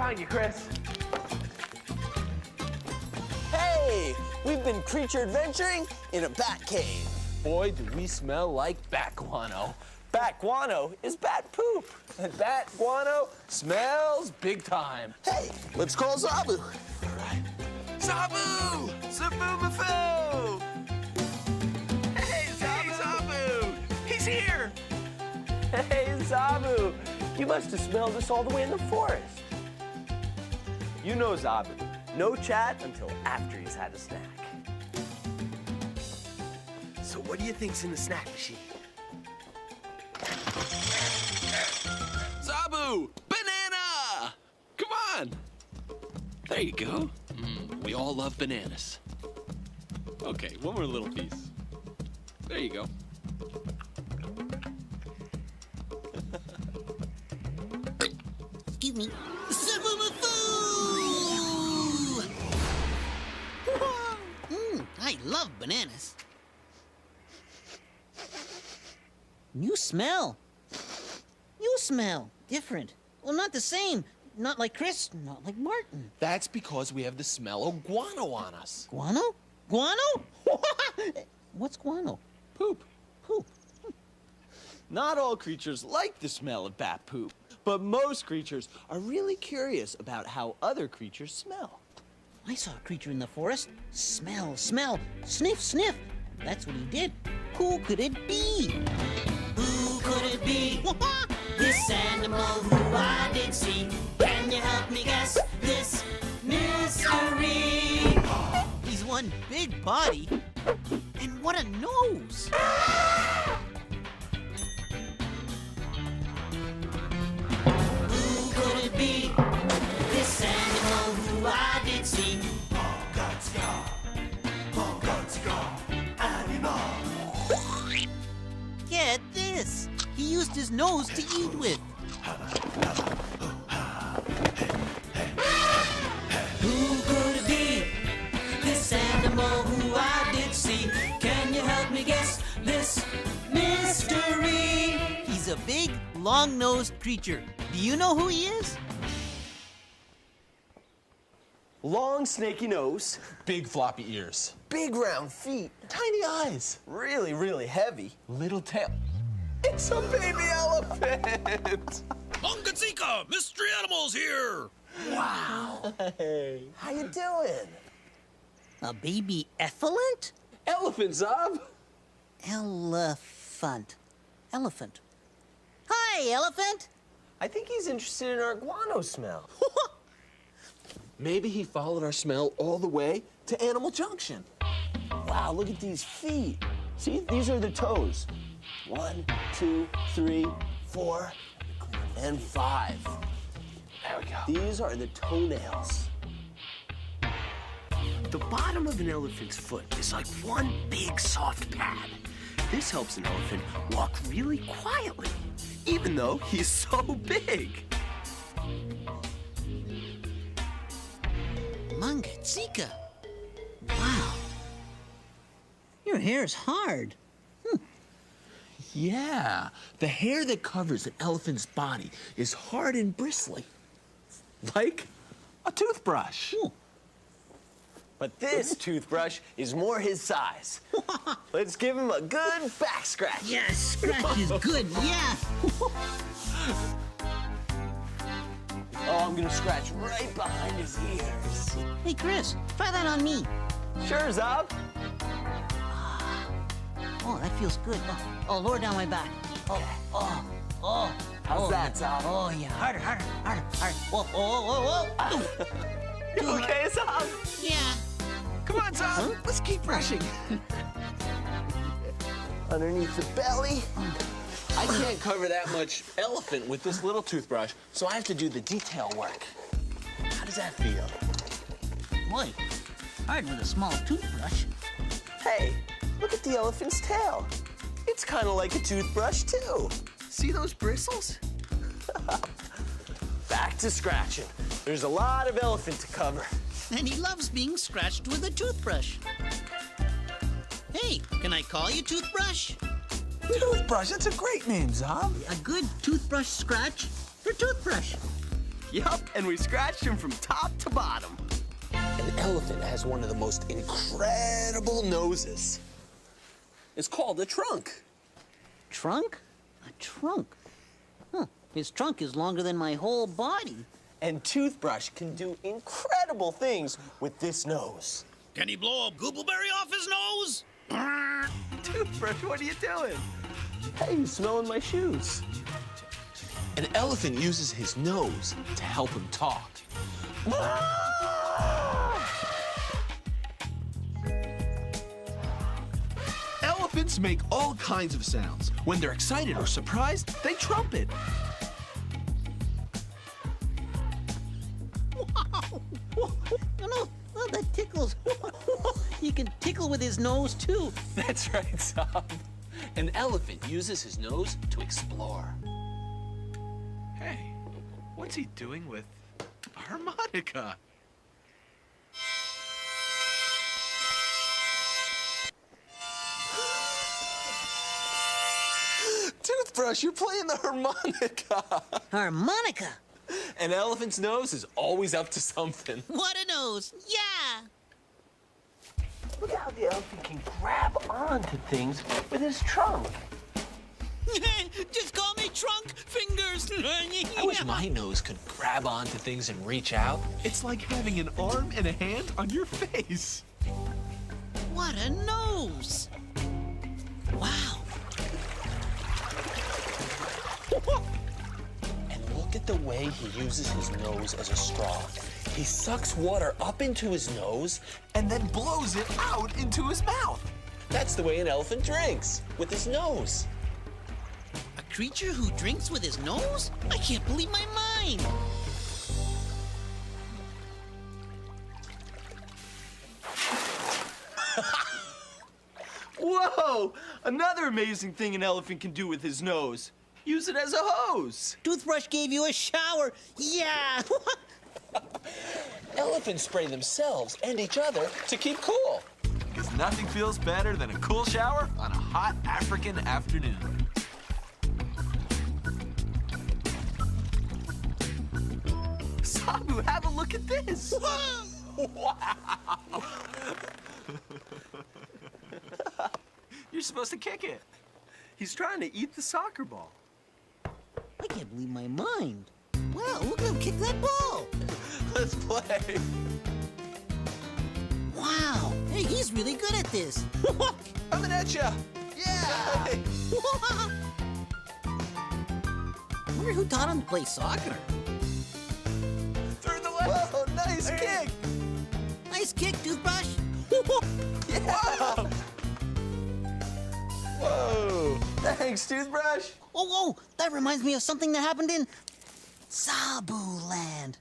found you, Chris. Hey, we've been creature adventuring in a bat cave. Boy, do we smell like bat guano. Bat guano is bat poop. And bat guano smells big time. Hey, let's call Zabu. All right. Zabu! Zoboomafoo! Hey, Zabu! He's here! Hey, Zabu! You must have smelled us all the way in the forest. You know Zabu. No chat until after he's had a snack. So what do you think's in the snack machine? Zabu! Banana! Come on! There you go. We all love bananas. Okay, one more little piece. There you go. Excuse me. Zoboomafoo! I love bananas. You smell different. Well, not the same. Not like Chris, not like Martin. That's because we have the smell of guano on us. Guano? Guano? What's guano? Poop. Poop. Not all creatures like the smell of bat poop, but most creatures are really curious about how other creatures smell. I saw a creature in the forest. Smell, smell, sniff, sniff. That's what he did. Who could it be? Who could it be? This animal who I did see. Can you help me guess this mystery? He's one big body. And what a nose! Who could it be? This animal who I did see. Get this! He used his nose to eat with. Who could it be? This animal who I did see. Can you help me guess this mystery? He's a big, long-nosed creature. Do you know who he is? Long, snaky nose, Big floppy ears. big round feet, Tiny eyes. really, really heavy. Little tail. It's a baby elephant! Mongazika, mystery animals here. Wow. Hey. How you doing? A baby elephant? Elephant, Zob. Elephant. Elephant. Hi, elephant! I think he's interested in our guano smell. Maybe he followed our smell all the way to Animal Junction. Wow, look at these feet. See, these are the toes. 1, 2, 3, 4, and 5. There we go. These are the toenails. The bottom of an elephant's foot is like one big soft pad. This helps an elephant walk really quietly, even though he's so big. Mongazika. Wow. Your hair's hard. Yeah, the hair that covers an elephant's body is hard and bristly, like a toothbrush. But this toothbrush is more his size. Let's give him a good back scratch. Yeah, scratch is good, yeah. Oh, I'm gonna scratch right behind his ears. Hey, Chris, try that on me. Sure, Zob. Oh, that feels good. Oh, lower down my back. Oh. How's that, Zob? Oh, yeah, harder. Whoa. You okay, Zob? Yeah. Come on, Zob. Let's keep brushing. Underneath the belly. I can't cover that much elephant with this little toothbrush, so I have to do the detail work. How does that feel? Boy, hard with a small toothbrush. Hey, look at the elephant's tail. It's kind of like a toothbrush, too. See those bristles? Back to scratching. There's a lot of elephant to cover. And he loves being scratched with a toothbrush. Hey, can I call you Toothbrush? Toothbrush, that's a great name, Zob. A good toothbrush scratch for Toothbrush. Yup, and we scratched him from top to bottom. An elephant has one of the most incredible noses. It's called a trunk. Trunk? A trunk? Huh. His trunk is longer than my whole body. And Toothbrush can do incredible things with this nose. Can he blow a goobleberry off his nose? Toothbrush, what are you doing? Hey, he's smelling my shoes. An elephant uses his nose to help him talk. Elephants make all kinds of sounds. When they're excited or surprised, they trumpet. No, that tickles. He can tickle with his nose, too. That's right, Zob. An elephant uses his nose to explore. Hey, what's he doing with a harmonica? Toothbrush, you're playing the harmonica. Harmonica? An elephant's nose is always up to something. What a nose. Yeah. Look how the elephant can grab onto things with his trunk. Just call me Trunk Fingers. I wish my nose could grab onto things and reach out. It's like having an arm and a hand on your face. What a nose. Wow. And look at the way he uses his nose as a straw. He sucks water up into his nose and then blows it out into his mouth. That's the way an elephant drinks, with his nose. A creature who drinks with his nose? I can't believe my mind. Whoa! Another amazing thing an elephant can do with his nose. Use it as a hose. Toothbrush gave you a shower. Yeah. Elephants spray themselves and each other to keep cool. Because nothing feels better than a cool shower on a hot African afternoon. Sabu, have a look at this. Wow. You're supposed to kick it. He's trying to eat the soccer ball. I can't believe my mind. Wow, look at him kick that ball. Let's play. Wow. Hey, he's really good at this. Coming at ya. Yeah. I wonder who taught him to play soccer. Through the leg. Whoa, nice kick. Nice kick, Toothbrush. Yeah. Whoa. Thanks, Toothbrush. Oh, that reminds me of something that happened in Zoboomafoo.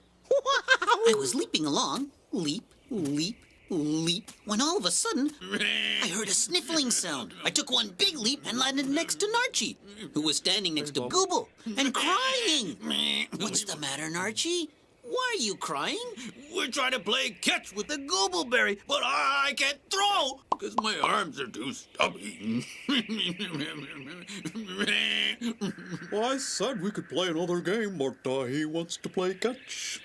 I was leaping along, leap, leap, leap, when all of a sudden, I heard a sniffling sound. I took one big leap and landed next to Narchi, who was standing next to Gooble and crying. What's the matter, Narchi? Why are you crying? We're trying to play catch with the goobleberry, but I can't throw because my arms are too stubby. Well, I said we could play another game, but he wants to play catch.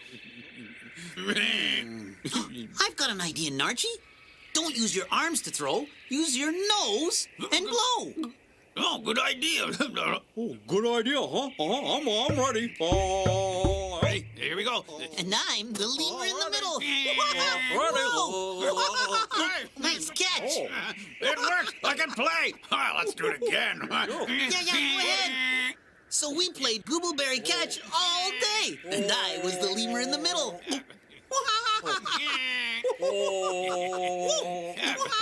I've got an idea, Narchi. Don't use your arms to throw. Use your nose and blow. Oh, good idea. Oh, good idea, huh? I'm ready. Ready? Here we go. And I'm the lemur in the middle. Hey. Nice catch. It worked. I can play. Let's do it again. Yeah, go ahead. So we played Goobleberry Catch all day, and I was the lemur in the middle.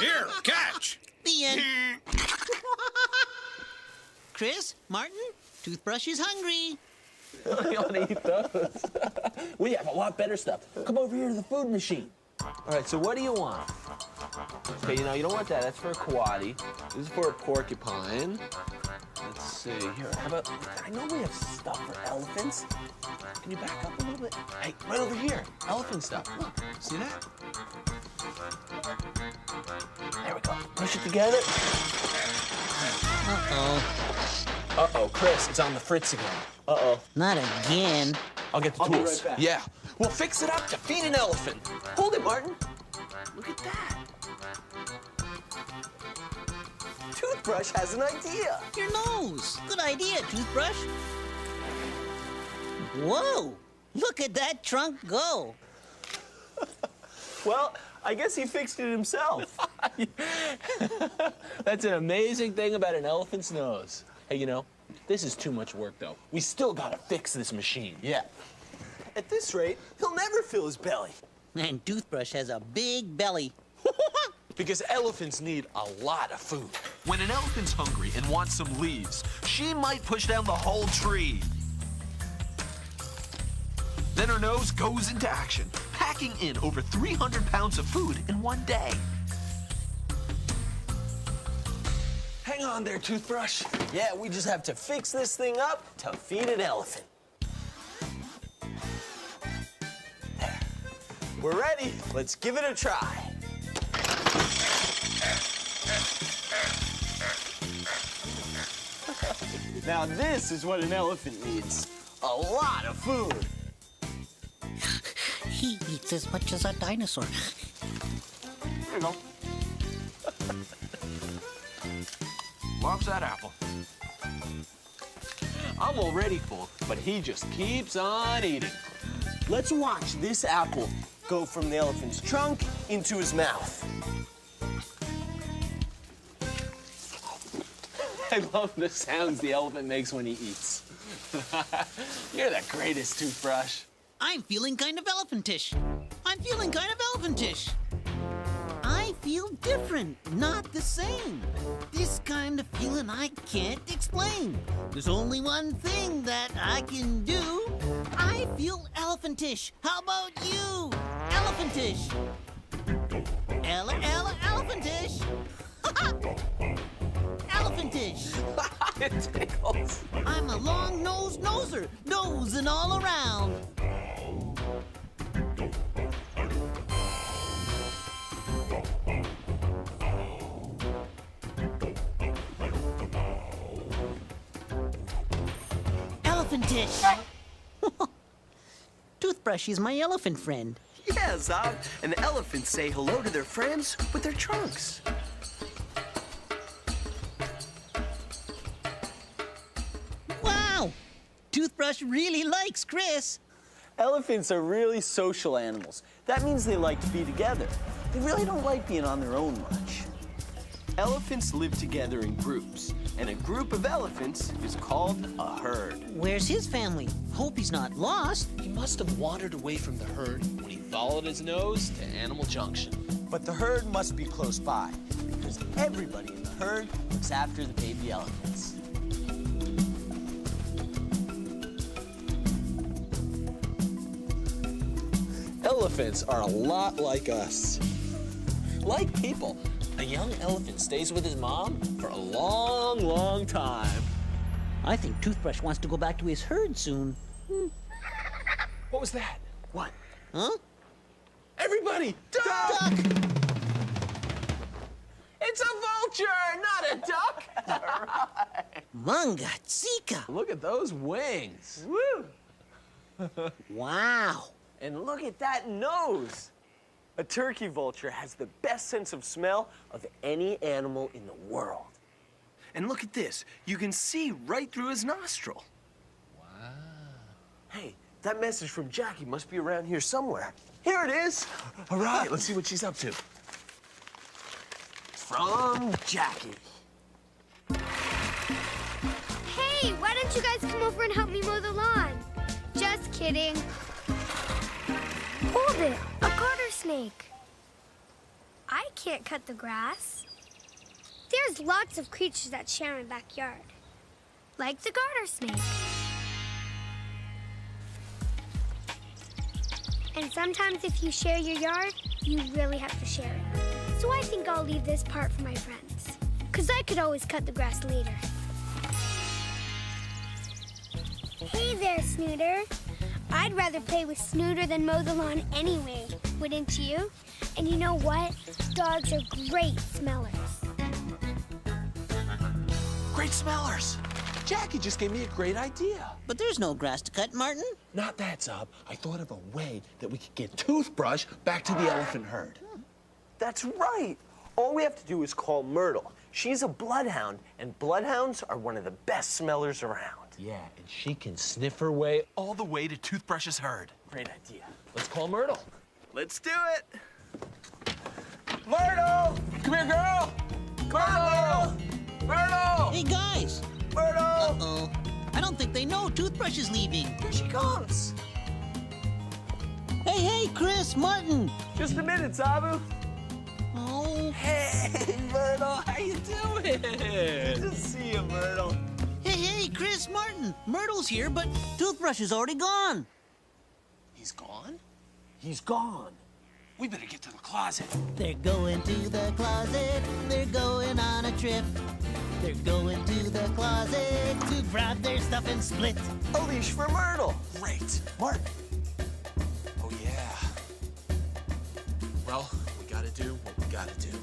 Here, catch. The end. Chris, Martin, Toothbrush is hungry. You want to eat those? We have a lot better stuff. Come over here to the food machine. All right, so what do you want? Okay, you don't want that. That's for a coati. This is for a porcupine. Let's see here. How about, I know we have stuff for elephants. Can you back up a little bit? Hey, right over here. Elephant stuff. Look, see that? There we go. Push it together. Uh-oh. Uh-oh, Chris, it's on the fritz again. Uh-oh. Not again. I'll get the I'll be tools. right back. Yeah. We'll fix it up to feed an elephant. Hold it, Martin. Look at that. Toothbrush has an idea. Your nose. Good idea, Toothbrush. Whoa! Look at that trunk go. Well, I guess he fixed it himself. That's an amazing thing about an elephant's nose. Hey, you know, this is too much work, though. We still gotta fix this machine. Yeah. At this rate, he'll never fill his belly. And Toothbrush has a big belly. Because elephants need a lot of food. When an elephant's hungry and wants some leaves, she might push down the whole tree. Then her nose goes into action, packing in over 300 pounds of food in one day. Hang on there, Toothbrush. Yeah, we just have to fix this thing up to feed an elephant. There. We're ready. Let's give it a try. Now this is what an elephant needs. A lot of food. He eats as much as a dinosaur. There you go. Loves that apple. I'm already full, but he just keeps on eating. Let's watch this apple go from the elephant's trunk into his mouth. I love the sounds the elephant makes when he eats. You're the greatest, Toothbrush. I'm feeling kind of elephantish. I'm feeling kind of elephantish. I feel different, not the same. This kind of feeling I can't explain. There's only one thing that I can do. I feel elephantish. How about you? Elephantish. Elephantish. Elephantish. It tickles. I'm a long-nosed noser, nosing all around. Elephantish. Toothbrush is my elephant friend. Yeah, Zob. And elephants say hello to their friends with their trunks. Wow! Toothbrush really likes Chris. Elephants are really social animals. That means they like to be together. They really don't like being on their own much. Elephants live together in groups, and a group of elephants is called a herd. Where's his family? Hope he's not lost. He must have wandered away from the herd when he followed his nose to Animal Junction. But the herd must be close by, because everybody in the herd looks after the baby elephants. Elephants are a lot like us. Like people. A young elephant stays with his mom for a long, long time. I think Toothbrush wants to go back to his herd soon. What was that? What? Huh? Everybody, duck! It's a vulture, not a duck! Mangatsika. Look at those wings. Woo! Wow. And look at that nose. A turkey vulture has the best sense of smell of any animal in the world. And look at this. You can see right through his nostril. Wow. Hey, that message from Jackie must be around here somewhere. Here it is. All right, let's see what she's up to. From Jackie. Hey, why don't you guys come over and help me mow the lawn? Just kidding. Hold it, a garter snake. I can't cut the grass. There's lots of creatures that share my backyard, like the garter snake. And sometimes if you share your yard, you really have to share it. So I think I'll leave this part for my friends, because I could always cut the grass later. Hey there, Snooter. I'd rather play with Snooter than mow the lawn anyway, wouldn't you? And you know what? Dogs are great smellers. Great smellers. Jackie just gave me a great idea. But there's no grass to cut, Martin. Not that, Zob. I thought of a way that we could get Toothbrush back to the elephant herd. That's right. All we have to do is call Myrtle. She's a bloodhound, and bloodhounds are one of the best smellers around. Yeah, and she can sniff her way. All the way to Toothbrush's herd. Great idea. Let's call Myrtle. Let's do it. Myrtle! Come here, girl. Come on, Myrtle! Hey, guys. Myrtle! Uh-oh. I don't think they know Toothbrush is leaving. Here she comes. Hey, Chris, Martin. Just a minute, Zabu. Oh. Hey, Myrtle, how you doing? Good to see you, Myrtle. Hey, Chris, Martin. Myrtle's here, but Toothbrush is already gone. He's gone? He's gone. We better get to the closet. They're going to the closet. They're going on a trip. They're going to the closet to grab their stuff and split. A leash for Myrtle. Great. Martin. Oh, yeah. Well, we gotta do what we gotta do.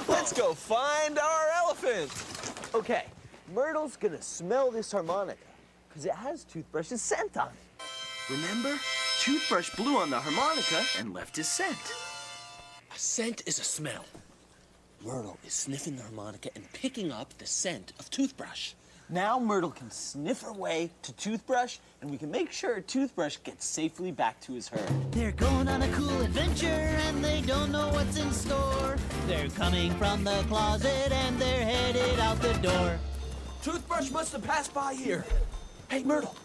Let's go find our elephant. Okay, Myrtle's gonna smell this harmonica because it has Toothbrush's scent on it. Remember? Toothbrush blew on the harmonica and left his scent. A scent is a smell. Myrtle is sniffing the harmonica and picking up the scent of Toothbrush. Now Myrtle can sniff her way to Toothbrush, and we can make sure Toothbrush gets safely back to his herd. They're going on a cool adventure and they don't know what's in store. They're coming from the closet and they're headed out the door. Toothbrush must have passed by here. Hey, Myrtle,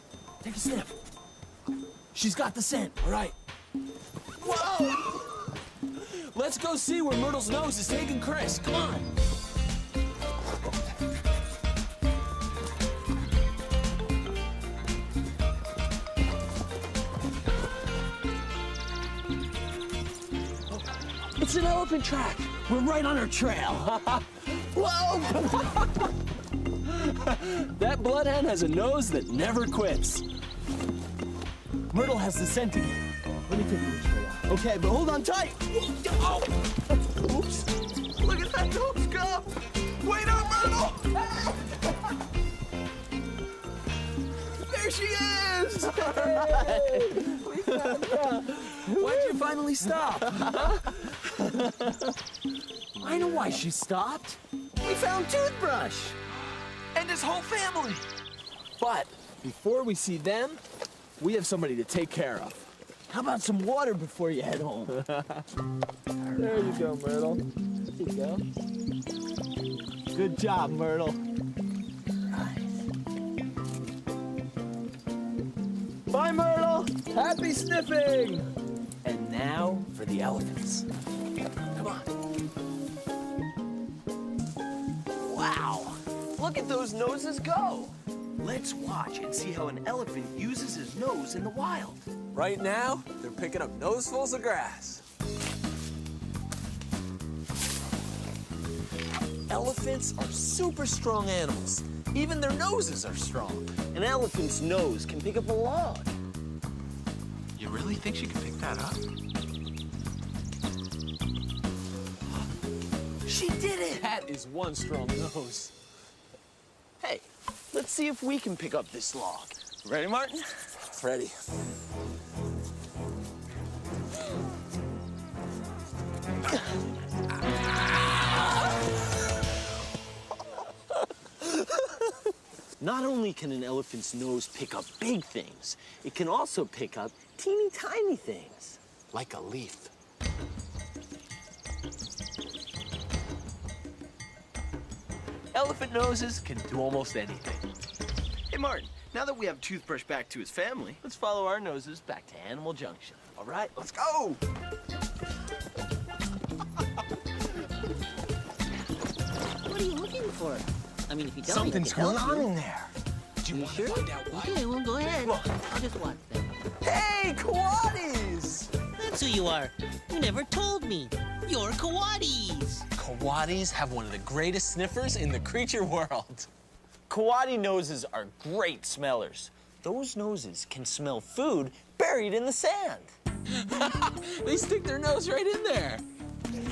take a sniff. She's got the scent. All right. Whoa! Let's go see where Myrtle's nose is taking Chris. Come on. It's an elephant track. We're right on her trail. Whoa! That bloodhound has a nose that never quits. Myrtle has the scent again. Let me take a look for you. Okay, but hold on tight. Oh! Oops. Look at that nose go. Wait up, Myrtle! There she is! Hey! We found her. Why'd you finally stop? I know why she stopped. We found Toothbrush. And his whole family. But before we see them, we have somebody to take care of. How about some water before you head home? There you go, Myrtle. There you go. Good job, Myrtle. Bye, Myrtle. Happy sniffing. And now for the elephants. Come on. Wow. Look at those noses go. Let's watch and see how an elephant uses his nose in the wild. Right now, they're picking up nosefuls of grass. Elephants are super strong animals. Even their noses are strong. An elephant's nose can pick up a log. You really think she can pick that up? She did it! That is one strong nose. Hey, let's see if we can pick up this log. Ready, Martin? Ready. Not only can an elephant's nose pick up big things, it can also pick up teeny tiny things. Like a leaf. Elephant noses can do almost anything. Hey, Martin, now that we have Toothbrush back to his family, let's follow our noses back to Animal Junction. All right, let's go! What are you looking for? I mean, if you tell Something's me, I can going help on you. in there. Do you want to find out why? Okay, well, go ahead. I'll just watch them. Hey, coatis! That's who you are. You never told me. You're coatis. Coatis have one of the greatest sniffers in the creature world. Coati noses are great smellers. Those noses can smell food buried in the sand. They stick their nose right in there.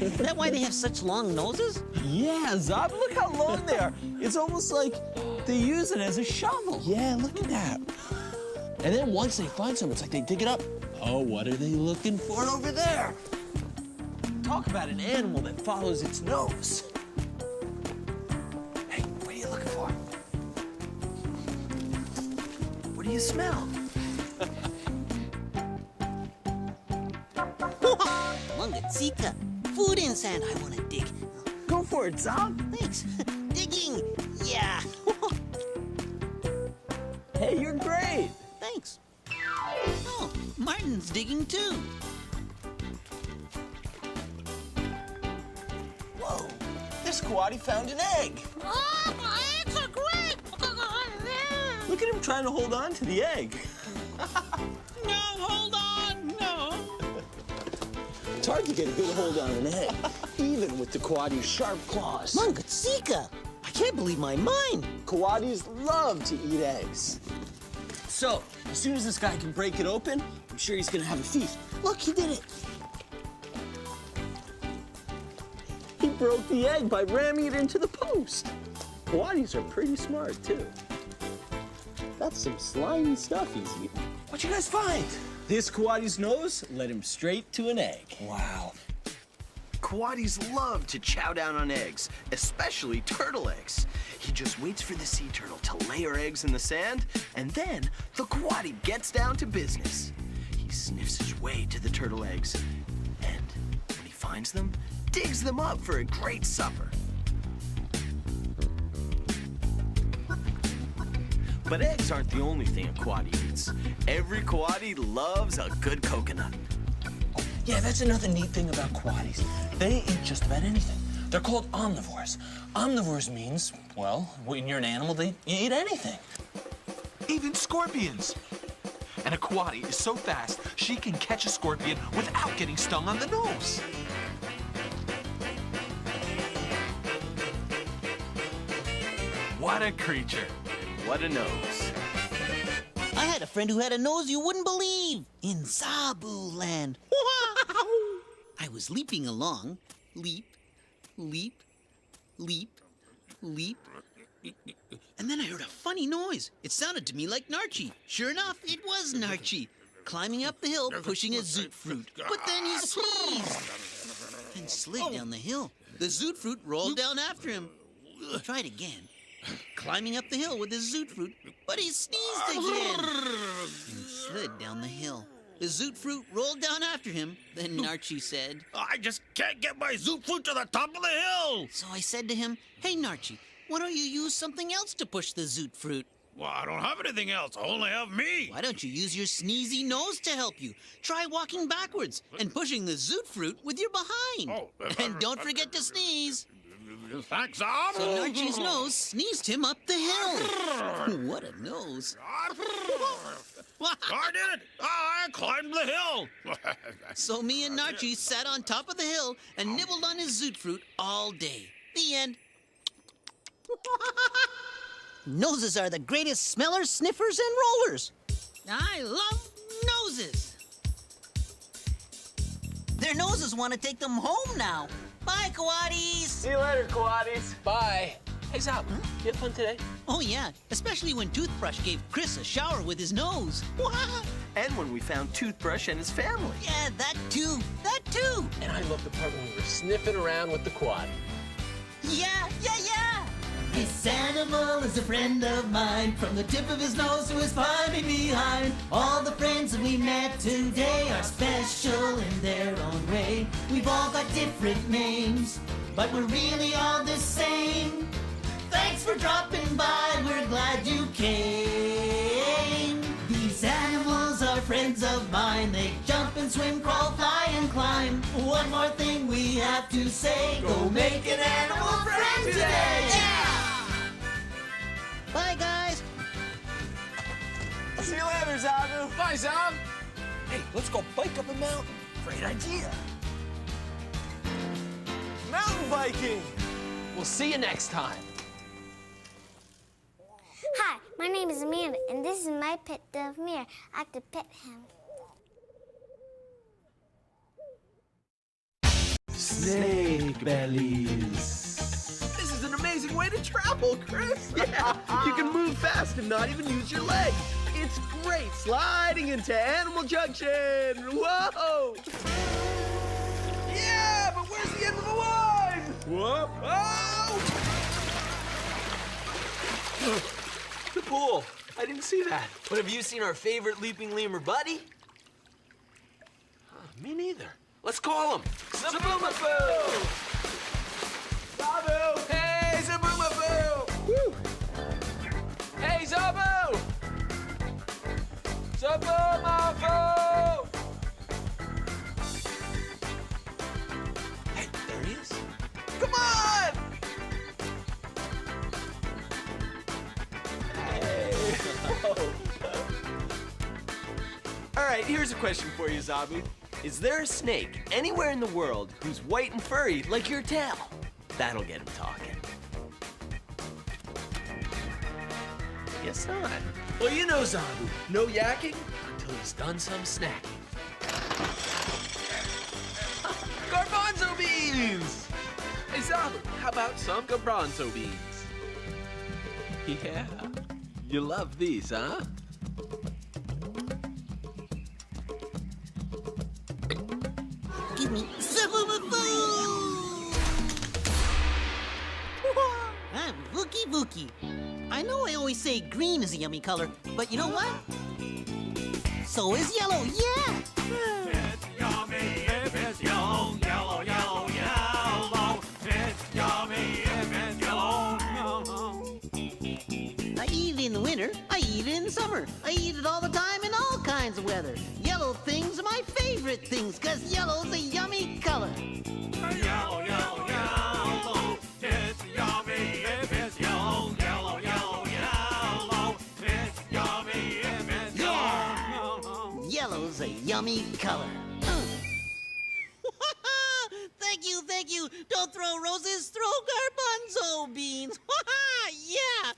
Is that why they have such long noses? Yeah, Zob, look how long they are. It's almost like they use it as a shovel. Yeah, look at that. And then once they find some, it's like they dig it up. Oh, what are they looking for over there? Talk about an animal that follows its nose. Hey, what are you looking for? What do you smell? Mungatsika. Food in sand. I want to dig. Go for it, Zob. Thanks. Digging. Yeah. Hey, you're great. Thanks. Oh, Martin's digging too. Whoa, this koati found an egg. Oh, my eggs are great. Look at him trying to hold on to the egg. No, hold on. No. It's hard to get a good hold on an egg, even with the koati's sharp claws. Mungatsika. I can't believe my mind. Koatis love to eat eggs. So, as soon as this guy can break it open, I'm sure he's gonna have a feast. Look, he did it. He broke the egg by ramming it into the post. Koatis are pretty smart, too. That's some slimy stuff he's eating. What'd you guys find? This koati's nose led him straight to an egg. Wow. Koatis love to chow down on eggs, especially turtle eggs. He just waits for the sea turtle to lay her eggs in the sand, and then the koati gets down to business. He sniffs his way to the turtle eggs, and when he finds them, digs them up for a great supper. But eggs aren't the only thing a koati eats. Every koati loves a good coconut. Yeah, that's another neat thing about koatis. They eat just about anything. They're called omnivores. Omnivores means, well, when you're an animal, you eat anything. Even scorpions. And a koati is so fast, she can catch a scorpion without getting stung on the nose. What a creature. What a nose. I had a friend who had a nose you wouldn't believe in Zaboo land. I was leaping along. Leap, leap, leap, leap. And then I heard a funny noise. It sounded to me like Narchi. Sure enough, it was Narchi. Climbing up the hill, pushing a zoot fruit. But then he sneezed and slid down the hill. The zoot fruit rolled down after him. He tried again, climbing up the hill with his zoot fruit, but he sneezed again and slid down the hill. The zoot fruit rolled down after him. Then Narchi said, I just can't get my zoot fruit to the top of the hill. So I said to him, hey, Narchi, why don't you use something else to push the zoot fruit? Well, I don't have anything else. I only have me. Why don't you use your sneezy nose to help you? Try walking backwards and pushing the zoot fruit with your behind. Oh, And don't forget to sneeze. Thanks, Zob. So Narchi's nose sneezed him up the hill. What a nose. I did it. I climbed the hill. So me and Narchi sat on top of the hill and nibbled on his zoot fruit all day. The end. Noses are the greatest smellers, sniffers, and rollers. I love noses. Their noses want to take them home now. Bye, koatis. See you later, koatis. Bye. Hey, Zob, you had fun today? Oh, yeah, especially when Toothbrush gave Chris a shower with his nose. And when we found Toothbrush and his family. Yeah, that too. That too. And I love the part when we were sniffing around with the koati. Yeah. This animal is a friend of mine. From the tip of his nose to his climbing behind. All the friends that we met today are special in their own way. We've all got different names, but we're really all the same. Thanks for dropping by, we're glad you came. These animals are friends of mine. They jump and swim, crawl, fly and climb. One more thing we have to say. Go make an animal friend today. Yeah! Bye, guys. See you later, Zabu. Bye, Zob. Hey, let's go bike up a mountain. Great idea. Mountain biking. We'll see you next time. Hi, my name is Amanda, and this is my pet dove, Mir. I like to pet him. snake bellies. This is an amazing way to travel, Chris. Yeah, you can move fast and not even use your legs. It's great sliding into Animal Junction. Whoa! Yeah, but where's the end of the line? Whoa! Oh! The pool. I didn't see that. But have you seen our favorite leaping lemur buddy? Me neither. Let's call him. Zoboomafoo! Zabu! Hey, Zoboomafoo! Woo! Hey, Zabu! Zoboomafoo! Hey, there he is. Come on! All right, here's a question for you, Zabu. Is there a snake anywhere in the world who's white and furry like your tail? That'll get him talking. Guess not. Well, you know, Zabu, no yakking until he's done some snacking. Garbanzo beans! Hey, Zabu, how about some garbanzo beans? Yeah, you love these, huh? Give me Zoboomafoo! I'm Vookie Vookie. I know I always say green is a yummy color, but you know what? So is yellow, yeah! It's yummy if it's yellow, yellow, yellow, yellow. It's yummy if it's yellow. I eat it in the winter, I eat it in summer. I eat it all the time in all kinds of weather. Yellow things are my favorite things, 'cause yellow's a yummy color. Yellow, yellow, yellow. It's yummy if it's yellow, yellow, yellow, yellow. It's yummy if it's yellow. Yellow's a yummy color. Thank you. Don't throw roses, throw garbanzo beans. Yeah.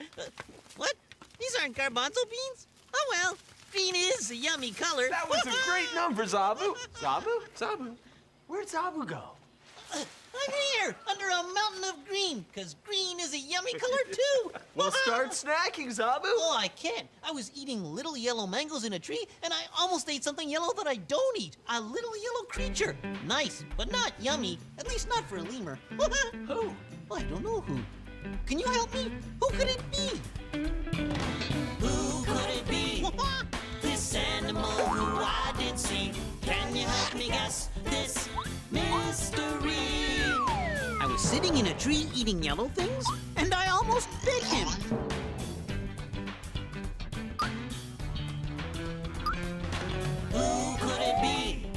What? These aren't garbanzo beans? Oh well, green is a yummy color. That was a great number, Zabu. Zabu, where'd Zabu go? I'm here, under a mountain of green, 'cause green is a yummy color too. Well, start snacking, Zabu. Oh, I can't. I was eating little yellow mangoes in a tree, and I almost ate something yellow that I don't eat. A little yellow creature. Nice, but not yummy. At least not for a lemur. Who? Well, I don't know who. Can you help me? Who could it be? Who could it be? This animal who I did see. Can you help me guess this mystery? I was sitting in a tree eating yellow things, and I almost bit him. Who could it be?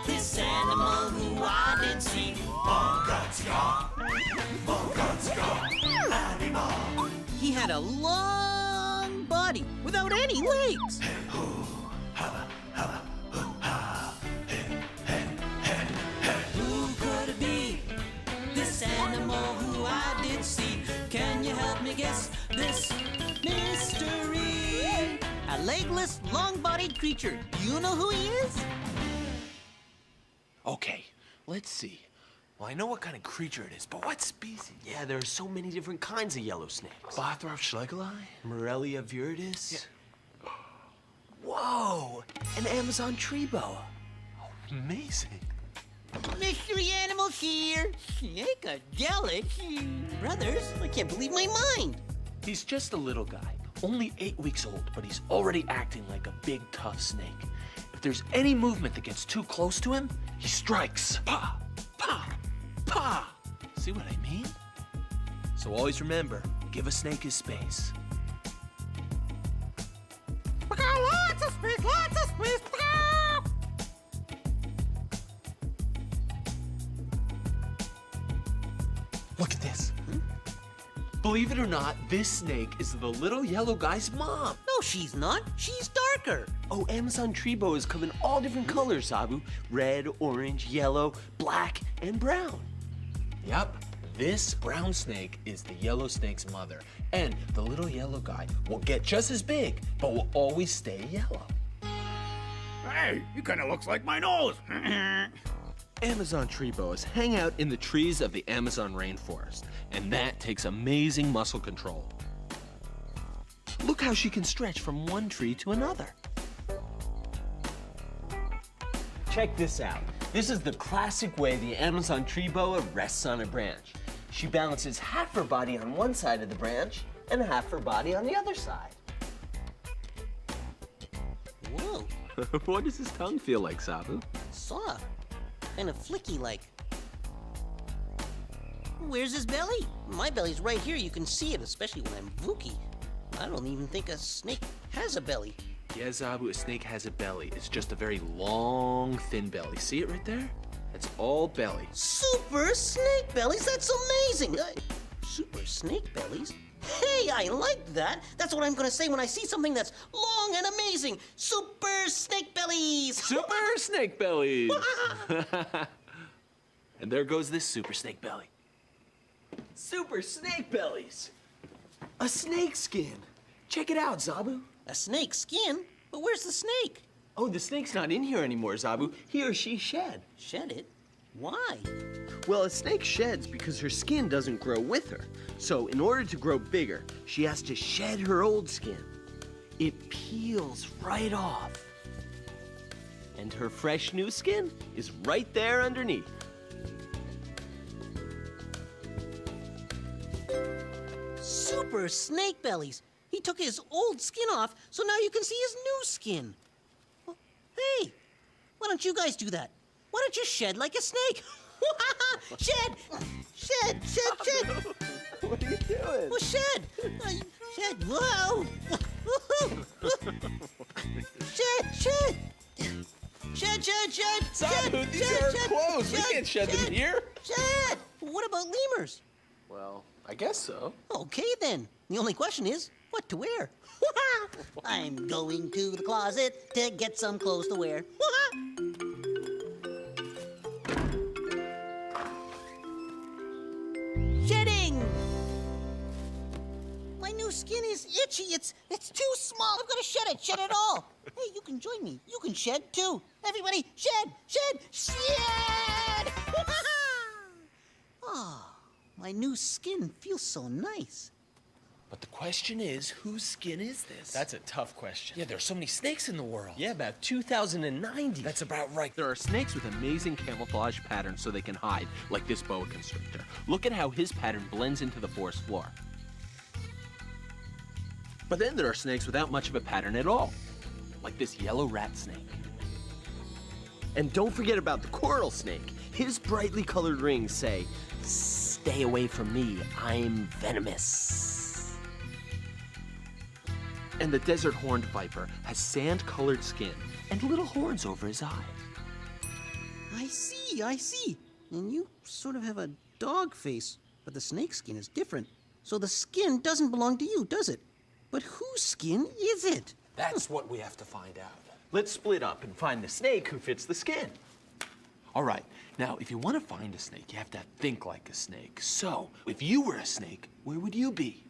This animal who I did see. Animal. He had a long body without any legs. Who could it be? This animal who I did see. Can you help me guess this mystery? A legless, long-bodied creature. Do you know who he is? Okay, let's see. Well, I know what kind of creature it is, but what species? Yeah, there are so many different kinds of yellow snakes. Bothrop schlegeli? Morelia viridis. Whoa, an Amazon tree boa. Amazing. Mystery animal here. Snake-a-delic. Brothers, I can't believe my mind. He's just a little guy, only 8 weeks old, but he's already acting like a big, tough snake. If there's any movement that gets too close to him, he strikes. Pa! Pa! Pa! See what I mean? So always remember, give a snake his space. We got lots of space, lots of space. Look at this. Believe it or not, this snake is the little yellow guy's mom. No, she's not. She's darker. Oh, Amazon tree boas come in all different colors, Zabu. Red, orange, yellow, black, and brown. Yep, this brown snake is the yellow snake's mother. And the little yellow guy will get just as big, but will always stay yellow. Hey, he kind of looks like my nose. Amazon tree boas hang out in the trees of the Amazon rainforest, and that takes amazing muscle control. Look how she can stretch from one tree to another. Check this out. This is the classic way the Amazon tree boa rests on a branch. She balances half her body on one side of the branch and half her body on the other side. Whoa, What does his tongue feel like, Sabu? soft. Kind of flicky like. Where's his belly? My belly's right here. You can see it, especially when I'm Vuki. I don't even think a snake has a belly. Yeah, Zabu, a snake has a belly. It's just a very long, thin belly. See it right there? That's all belly. Super snake bellies? That's amazing! Super snake bellies? Hey, I like that! That's what I'm gonna say when I see something that's long and amazing! Super snake bellies! Super snake bellies! And there goes this super snake belly. Super snake bellies! A snake skin! Check it out, Zabu. A snake skin? But where's the snake? Oh, the snake's not in here anymore, Zabu. He or she shed. Shed it? Why? Well, a snake sheds because her skin doesn't grow with her. So, in order to grow bigger, she has to shed her old skin. It peels right off. And her fresh new skin is right there underneath. Super snake bellies! He took his old skin off, so now you can see his new skin. Well, hey, why don't you guys do that? Why don't you shed like a snake? Shed! Shed, shed, shed! What are you doing? Well, shed! Shed, whoa! Shed, shed! Shed, shed, shed! Zabu, these are our clothes. We can't shed them here. Shed! What about lemurs? Well, I guess so. Okay, then. The only question is, what to wear? I'm going to the closet to get some clothes to wear. Shedding! My new skin is itchy. It's too small. I've got to shed it. Shed it all. Hey, you can join me. You can shed too. Everybody, shed, shed, shed! Oh, my new skin feels so nice. But the question is, whose skin is this? That's a tough question. Yeah, there are so many snakes in the world. Yeah, about 2,090. That's about right. There are snakes with amazing camouflage patterns so they can hide, like this boa constrictor. Look at how his pattern blends into the forest floor. But then there are snakes without much of a pattern at all, like this yellow rat snake. And don't forget about the coral snake. His brightly colored rings say, "Stay away from me, I'm venomous." And the desert horned viper has sand-colored skin and little horns over his eyes. I see. And you sort of have a dog face, but the snake skin is different. So the skin doesn't belong to you, does it? But whose skin is it? That's what we have to find out. Let's split up and find the snake who fits the skin. All right, now if you want to find a snake, you have to think like a snake. So, if you were a snake, where would you be?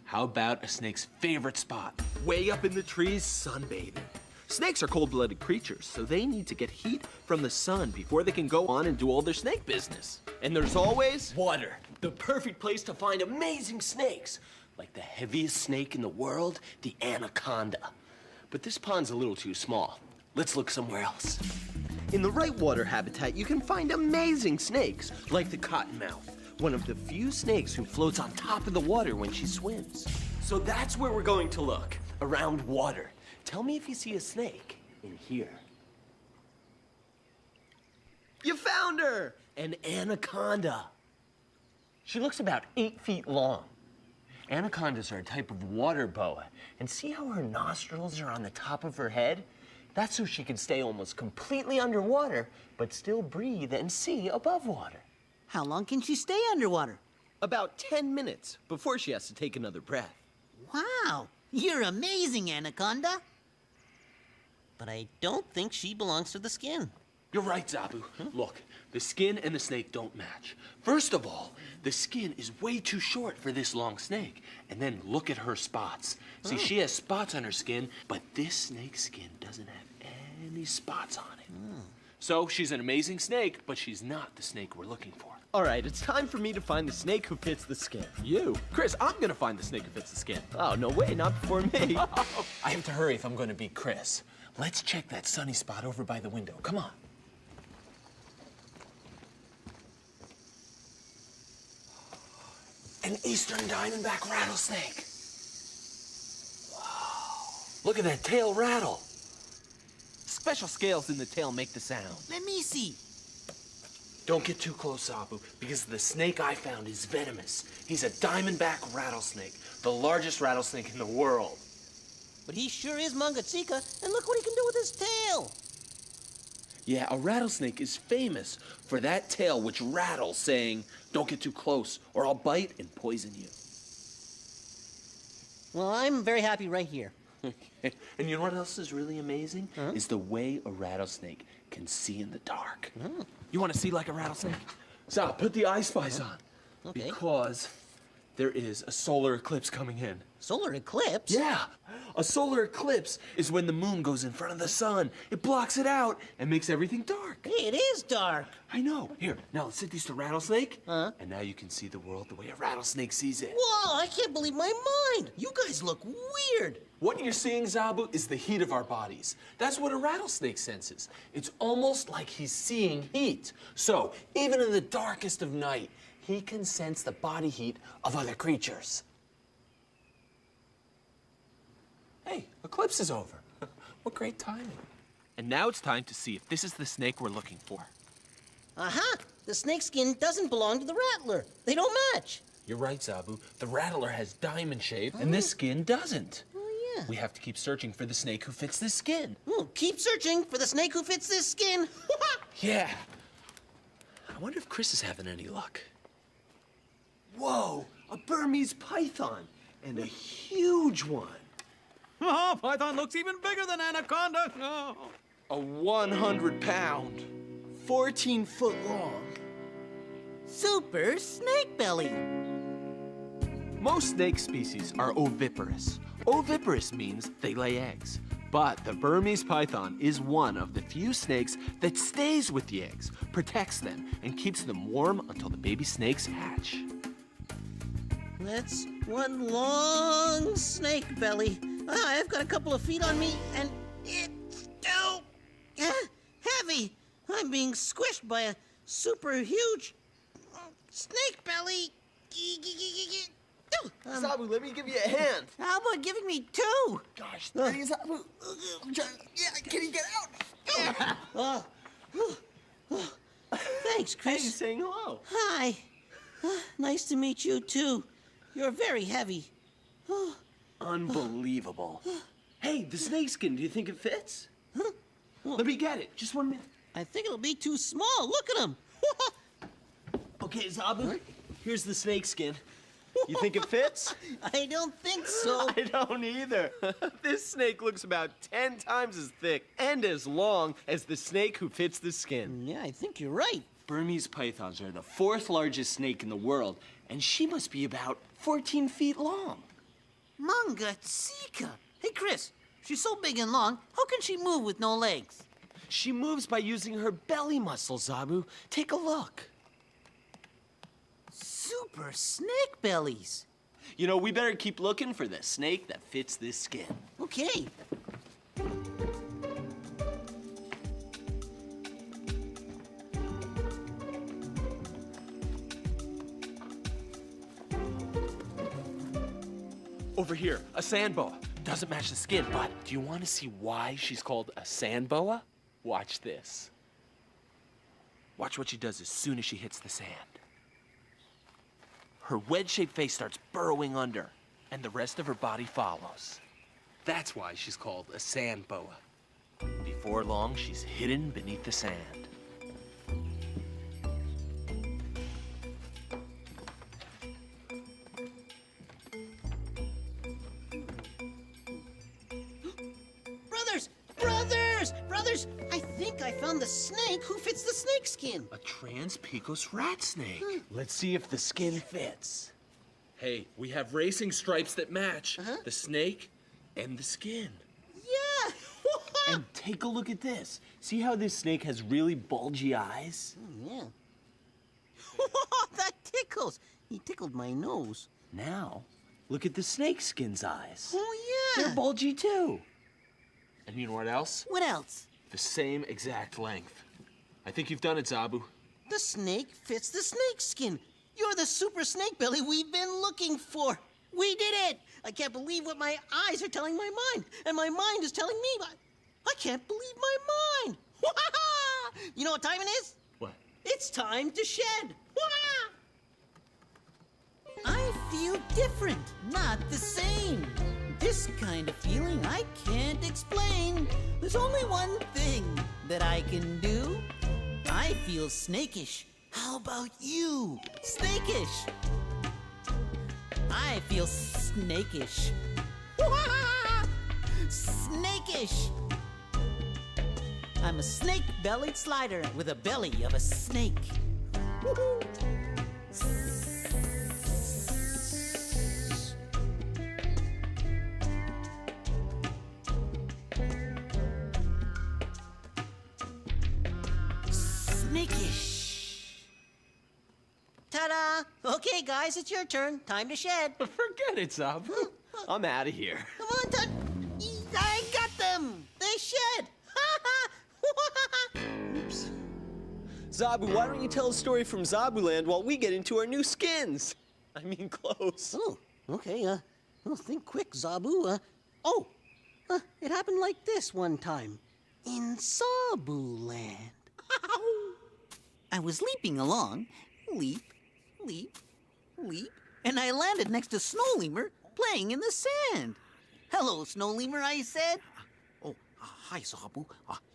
How about a snake's favorite spot? Way up in the trees, sunbathing. Snakes are cold-blooded creatures, so they need to get heat from the sun before they can go on and do all their snake business. And there's always water, the perfect place to find amazing snakes, like the heaviest snake in the world, the anaconda. But this pond's a little too small. Let's look somewhere else. In the right water habitat, you can find amazing snakes, like the cottonmouth, one of the few snakes who floats on top of the water when she swims. So that's where we're going to look, around water. Tell me if you see a snake in here. You found her! An anaconda. She looks about 8 feet long. Anacondas are a type of water boa. And see how her nostrils are on the top of her head? That's so she can stay almost completely underwater, but still breathe and see above water. How long can she stay underwater? About 10 minutes before she has to take another breath. Wow, you're amazing, Anaconda. But I don't think she belongs to the skin. You're right, Zabu. Look, the skin and the snake don't match. First of all, the skin is way too short for this long snake. And then look at her spots. See, she has spots on her skin, but this snake's skin doesn't have any spots on it. So she's an amazing snake, but she's not the snake we're looking for. All right, it's time for me to find the snake who fits the skin. You? Chris, I'm gonna find the snake who fits the skin. Oh, no way, not before me. I have to hurry if I'm gonna beat Chris. Let's check that sunny spot over by the window. Come on. An eastern diamondback rattlesnake. Wow. Look at that tail rattle. Special scales in the tail make the sound. Let me see. Don't get too close, Zobu, because the snake I found is venomous. He's a diamondback rattlesnake, the largest rattlesnake in the world. But he sure is Mangachika, and look what he can do with his tail. Yeah, a rattlesnake is famous for that tail which rattles, saying, "Don't get too close, or I'll bite and poison you." Well, I'm very happy right here. And you know what else is really amazing? Is the way a rattlesnake can see in the dark. You want to see like a rattlesnake? So, put the eye spice on. Okay. Because there is a solar eclipse coming in. Solar eclipse? Yeah, a solar eclipse is when the moon goes in front of the sun. It blocks it out and makes everything dark. Hey, it is dark. I know. Here, now let's sit these to rattlesnake. And now you can see the world the way a rattlesnake sees it. Whoa, I can't believe my mind. You guys look weird. What you're seeing, Zobu, is the heat of our bodies. That's what a rattlesnake senses. It's almost like he's seeing heat. So, even in the darkest of night, he can sense the body heat of other creatures. Hey, eclipse is over. What great timing. And now it's time to see if this is the snake we're looking for. Uh-huh. The snake skin doesn't belong to the rattler. They don't match. You're right, Zobu. The rattler has diamond shape, and this skin doesn't. Oh, yeah. We have to keep searching for the snake who fits this skin. Keep searching for the snake who fits this skin. Yeah. I wonder if Chris is having any luck. Whoa, a Burmese python, and a huge one. Oh, Python looks even bigger than Anaconda. Oh. A 100-pound, 14-foot long. Super snake belly. Most snake species are oviparous. Oviparous means they lay eggs. But the Burmese python is one of the few snakes that stays with the eggs, protects them, and keeps them warm until the baby snakes hatch. That's one long snake belly. I've got a couple of feet on me, and it's too heavy. I'm being squished by a super huge snake belly. Zobu, let me give you a hand. How about giving me two? Gosh, please, Zobu. Yeah, can you get out? Thanks, Chris. Hey, saying hello. Hi. Nice to meet you, too. You're very heavy. Unbelievable. Hey, the snake skin, do you think it fits? Let me get it. Just 1 minute. I think it'll be too small. Look at him. Okay, Zobu, here's the snake skin. You think it fits? I don't think so. I don't either. This snake looks about 10 times as thick and as long as the snake who fits the skin. Yeah, I think you're right. Burmese pythons are the 4th largest snake in the world, and she must be about 14 feet long. Mangachika. Hey, Chris, she's so big and long, how can she move with no legs? She moves by using her belly muscle, Zobu. Take a look. Super snake bellies. You know, we better keep looking for the snake that fits this skin. Okay. Over here, a sand boa. Doesn't match the skin, but do you want to see why she's called a sand boa? Watch this. Watch what she does as soon as she hits the sand. Her wedge-shaped face starts burrowing under, and the rest of her body follows. That's why she's called a sand boa. Before long, she's hidden beneath the sand. Brothers, I think I found the snake who fits the snake skin. A trans-pecos rat snake. Let's see if the skin fits. Hey, we have racing stripes that match the snake and the skin. Yeah. And take a look at this. See how this snake has really bulgy eyes? Yeah. That tickles. He tickled my nose. Now, look at the snake skin's eyes. Oh, yeah. They're bulgy too. And you know what else? What else? The same exact length. I think you've done it, Zabu. The snake fits the snake skin. You're the super snake belly we've been looking for. We did it! I can't believe what my eyes are telling my mind, and my mind is telling me. I can't believe my mind. You know what time it is? What? It's time to shed. I feel different, not the same. This kind of feeling I can't explain. There's only one thing that I can do. I feel snakish. How about you? Snakish. I feel snakish. Snakish. I'm a snake-bellied slider with a belly of a snake. Woo-hoo. Snakish. Ta-da! Okay, guys, it's your turn. Time to shed. Forget it, Zabu. I'm out of here. Come on, Tut. I got them. They shed. Oops. Zabu, why don't you tell a story from Zabuland while we get into our new skins? I mean clothes. Oh, okay. Well, think quick, Zabu. It happened like this one time in Zoboomafoo. I was leaping along, leap, leap, leap, and I landed next to Snow Lemur playing in the sand. Hello, Snow Lemur, I said. Oh, hi, Zabu.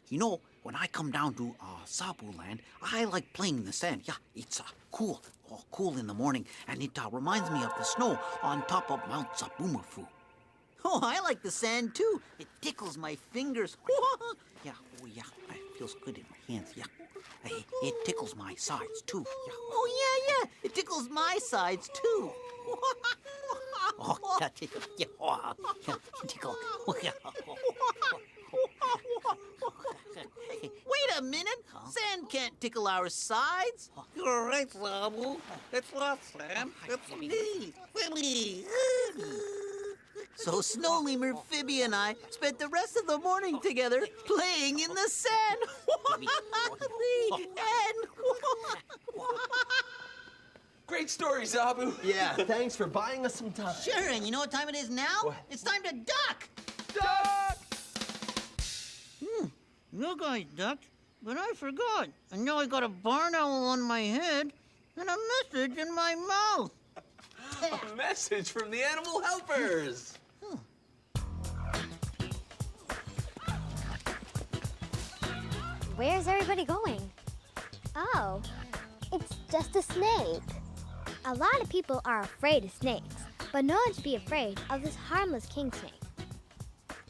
You know, when I come down to Zoboomland, I like playing in the sand. Yeah, it's cool. Oh, cool in the morning, and it reminds me of the snow on top of Mount Zoboomafoo. Oh, I like the sand too. It tickles my fingers. Yeah, oh yeah, it feels good in my hands. Yeah, it tickles my sides too. Yeah. Oh, yeah. It tickles my sides too. Oh, yeah, tickle. Yeah, oh, yeah, tickle. Oh, yeah. Wait a minute. Sand can't tickle our sides. You're right, Zabu. It's not sand. It's me. So Snow Lemur, Phoebe, and I spent the rest of the morning together playing in the sand. Great story, Zabu. Yeah, thanks for buying us some time. Sure, and you know what time it is now? What? It's time to duck. Duck! You guys ducked, but I forgot. And now I got a barn owl on my head and a message in my mouth. A message from the animal helpers. Where's everybody going? Oh, it's just a snake. A lot of people are afraid of snakes, but no one should be afraid of this harmless king snake.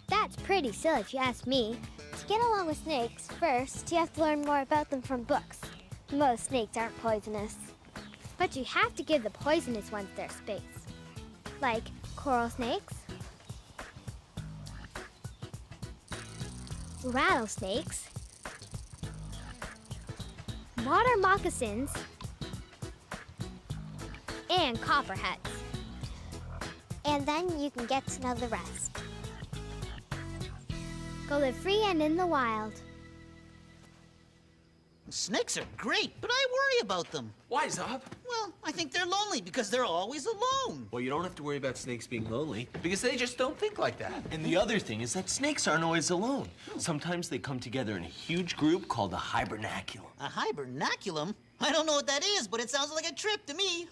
That's pretty silly if you ask me. To get along with snakes, first you have to learn more about them from books. Most snakes aren't poisonous, but you have to give the poisonous ones their space. Like coral snakes, rattlesnakes, water moccasins, and copperheads. And then you can get to know the rest. Go live free and in the wild. Snakes are great, but I worry about them. Why, Zob? Well, I think they're lonely because they're always alone. Well, you don't have to worry about snakes being lonely because they just don't think like that. And the other thing is that snakes aren't always alone. Sometimes they come together in a huge group called a hibernaculum. A hibernaculum? I don't know what that is, but it sounds like a trip to me.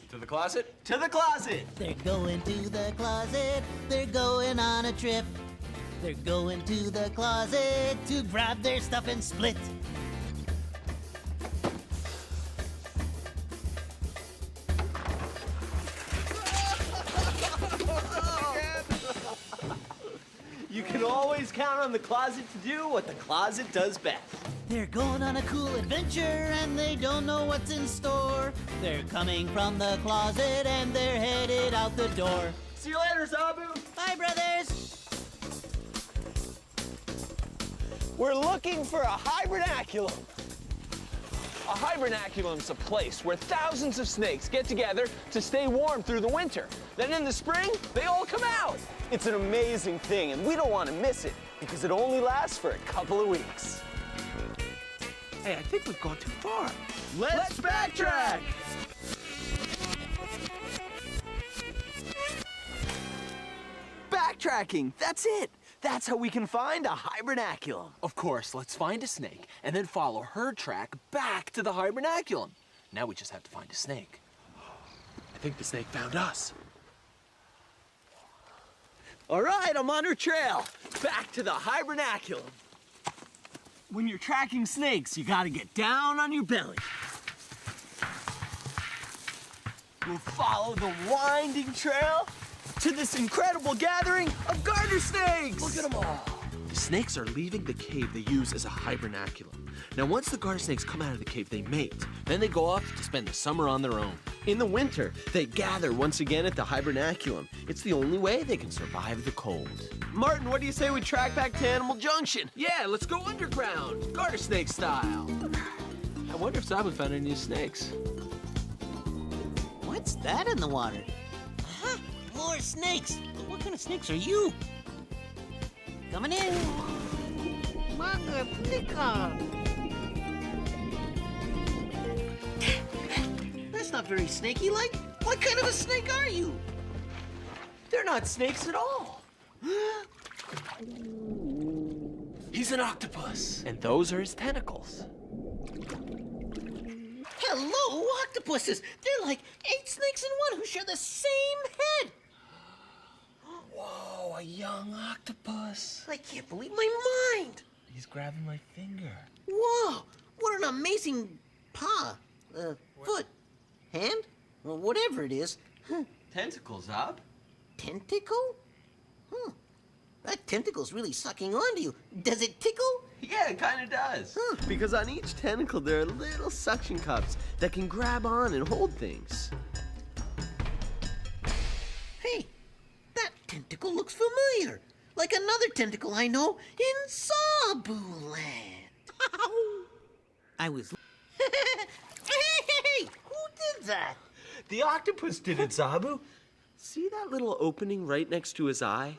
To the closet? To the closet! They're going to the closet. They're going on a trip. They're going to the closet to grab their stuff and split. You can always count on the closet to do what the closet does best. They're going on a cool adventure and they don't know what's in store. They're coming from the closet and they're headed out the door. See you later, Zabu! Bye, brothers! We're looking for a hibernaculum. A hibernaculum's a place where thousands of snakes get together to stay warm through the winter. Then in the spring, they all come out. It's an amazing thing, and we don't want to miss it because it only lasts for a couple of weeks. Hey, I think we've gone too far. Let's backtrack! Backtracking, that's it. That's how we can find a hibernaculum. Of course, let's find a snake and then follow her track back to the hibernaculum. Now we just have to find a snake. I think the snake found us. All right, I'm on her trail. Back to the hibernaculum. When you're tracking snakes, you gotta get down on your belly. We'll follow the winding trail to this incredible gathering of garter snakes. Look at them all. The snakes are leaving the cave they use as a hibernaculum. Now, once the garter snakes come out of the cave, they mate. Then they go off to spend the summer on their own. In the winter, they gather once again at the hibernaculum. It's the only way they can survive the cold. Martin, what do you say we track back to Animal Junction? Yeah, let's go underground, garter snake style. I wonder if Zobo found any new snakes. What's that in the water? Huh? More snakes. What kind of snakes are you? Coming in. That's not very snaky-like. What kind of a snake are you? They're not snakes at all. He's an octopus, and those are his tentacles. Hello, octopuses. They're like 8 snakes in one who share the same head. Whoa, a young octopus. I can't believe my mind. He's grabbing my finger. Whoa, what an amazing paw, foot, hand, well, whatever it is. Tentacles, Zob? Tentacle? That tentacle's really sucking onto you. Does it tickle? Yeah, it kind of does. Because on each tentacle, there are little suction cups that can grab on and hold things. Hey, that tentacle looks familiar. Like another tentacle I know in Zobooland. I was... Hey, who did that? The octopus did it, Zobo. See that little opening right next to his eye?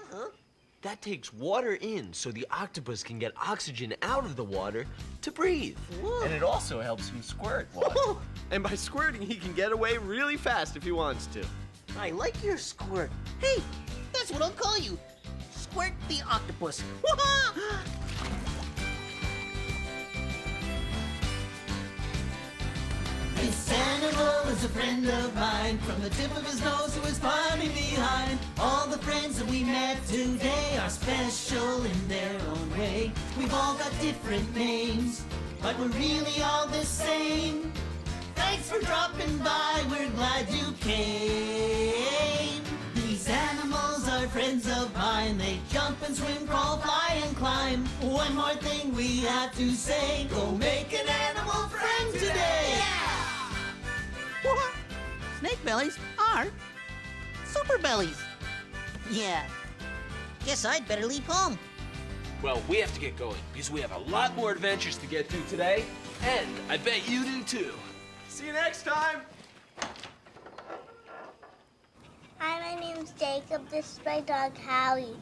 That takes water in so the octopus can get oxygen out of the water to breathe. And it also helps him squirt water. And by squirting, he can get away really fast if he wants to. I like your squirt. Hey, that's what I'll call you. Squirt the octopus. This animal is a friend of mine, from the tip of his nose to his climbing behind. All the friends that we met today are special in their own way. We've all got different names, but we're really all the same. Thanks for dropping by, we're glad you came. These animals are friends of mine. They jump and swim, crawl, fly and climb. One more thing we have to say, go make an animal friend today. What? Snake bellies are super bellies. Yeah. Guess I'd better leave home. Well, we have to get going because we have a lot more adventures to get through today, and I bet you do too. See you next time. Hi, my name's Jacob. This is my dog, Howie.